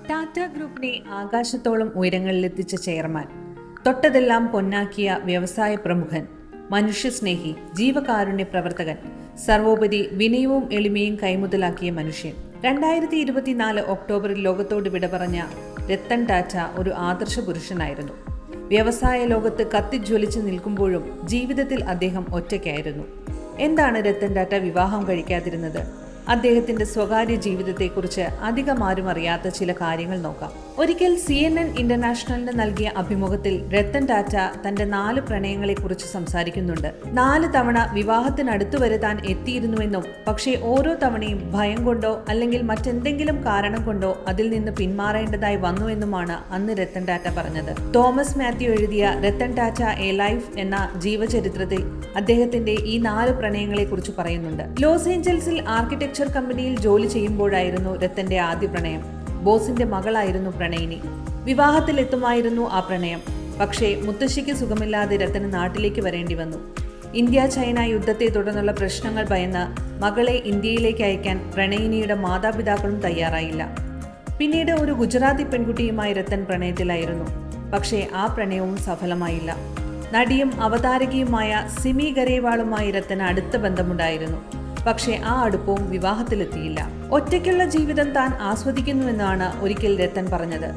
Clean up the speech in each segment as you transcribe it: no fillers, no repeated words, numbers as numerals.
ടാറ്റ ഗ്രൂപ്പിനെ ആകാശത്തോളം ഉയരങ്ങളിലെത്തിച്ച ചെയർമാൻ, തൊട്ടതെല്ലാം പൊന്നാക്കിയ വ്യവസായ പ്രമുഖൻ, മനുഷ്യസ്നേഹി, ജീവകാരുണ്യ പ്രവർത്തകൻ, സർവോപരി വിനയവും എളിമയും കൈമുതലാക്കിയ മനുഷ്യൻ. 2024 ഒക്ടോബറിൽ ലോകത്തോട് വിട പറഞ്ഞ രത്തൻ ടാറ്റ ഒരു ആദർശ പുരുഷനായിരുന്നു. വ്യവസായ ലോകത്ത് കത്തിജ്വലിച്ച് നിൽക്കുമ്പോഴും ജീവിതത്തിൽ അദ്ദേഹം ഒറ്റയ്ക്കായിരുന്നു. എന്താണ് രത്തൻ ടാറ്റ വിവാഹം കഴിക്കാതിരുന്നത്? അദ്ദേഹത്തിന്റെ സ്വകാര്യ ജീവിതത്തെക്കുറിച്ച് അധികം ആരും അറിയാത്ത ചില കാര്യങ്ങൾ നോക്കാം. ഒരിക്കൽ CNN ഇന്റർനാഷണലിന് നൽകിയ അഭിമുഖത്തിൽ രത്തൻ ടാറ്റ തന്റെ 4 പ്രണയങ്ങളെക്കുറിച്ച് സംസാരിക്കുന്നുണ്ട്. 4 തവണ വിവാഹത്തിനടുത്തു വരെ താൻ എത്തിയിരുന്നുവെന്നും, പക്ഷേ ഓരോ തവണയും ഭയം കൊണ്ടോ അല്ലെങ്കിൽ മറ്റെന്തെങ്കിലും കാരണം കൊണ്ടോ അതിൽ നിന്ന് പിന്മാറേണ്ടതായി വന്നുവെന്നുമാണ് അന്ന് രത്തൻ ടാറ്റ പറഞ്ഞത്. തോമസ് മാത്യു എഴുതിയ രത്തൻ ടാറ്റ എ ലൈഫ് എന്ന ജീവചരിത്രത്തിൽ അദ്ദേഹത്തിന്റെ ഈ 4 പ്രണയങ്ങളെക്കുറിച്ച് പറയുന്നുണ്ട്. ലോസ് ഏഞ്ചൽസിൽ ആർക്കിടെക്ചർ കമ്പനിയിൽ ജോലി ചെയ്യുമ്പോഴായിരുന്നു രത്തന്റെ ആദ്യ പ്രണയം. ബോസിന്റെ മകളായിരുന്നു പ്രണയിനി. വിവാഹത്തിലെത്തുമായിരുന്നു ആ പ്രണയം. പക്ഷേ മുത്തശ്ശിക്ക് സുഖമില്ലാതെ രത്തന് നാട്ടിലേക്ക് വരേണ്ടി വന്നു. ഇന്ത്യ ചൈന യുദ്ധത്തെ തുടർന്നുള്ള പ്രശ്നങ്ങൾ ഭയന്ന് മകളെ ഇന്ത്യയിലേക്ക് അയക്കാൻ പ്രണയിനിയുടെ മാതാപിതാക്കളും തയ്യാറായില്ല. പിന്നീട് ഒരു ഗുജറാത്തി പെൺകുട്ടിയുമായി രത്തൻ പ്രണയത്തിലായിരുന്നു. പക്ഷേ ആ പ്രണയവും സഫലമായില്ല. നടിയും അവതാരകയുമായ സിമി ഗരേവാളുമായി രത്തന് അടുത്ത ബന്ധമുണ്ടായിരുന്നു. പക്ഷേ ആ അടുപ്പവും വിവാഹത്തിലെത്തിയില്ല. ഒറ്റയ്ക്കുള്ള ജീവിതം താൻ ആസ്വദിക്കുന്നുവെന്നാണ് ഒരിക്കൽ രത്തൻ പറഞ്ഞത്.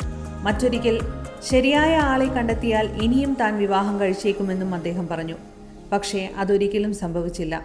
മറ്റൊരിക്കൽ ശരിയായ ആളെ കണ്ടെത്തിയാൽ ഇനിയും താൻ വിവാഹം കഴിച്ചേക്കുമെന്നും അദ്ദേഹം പറഞ്ഞു. പക്ഷേ അതൊരിക്കലും സംഭവിച്ചില്ല.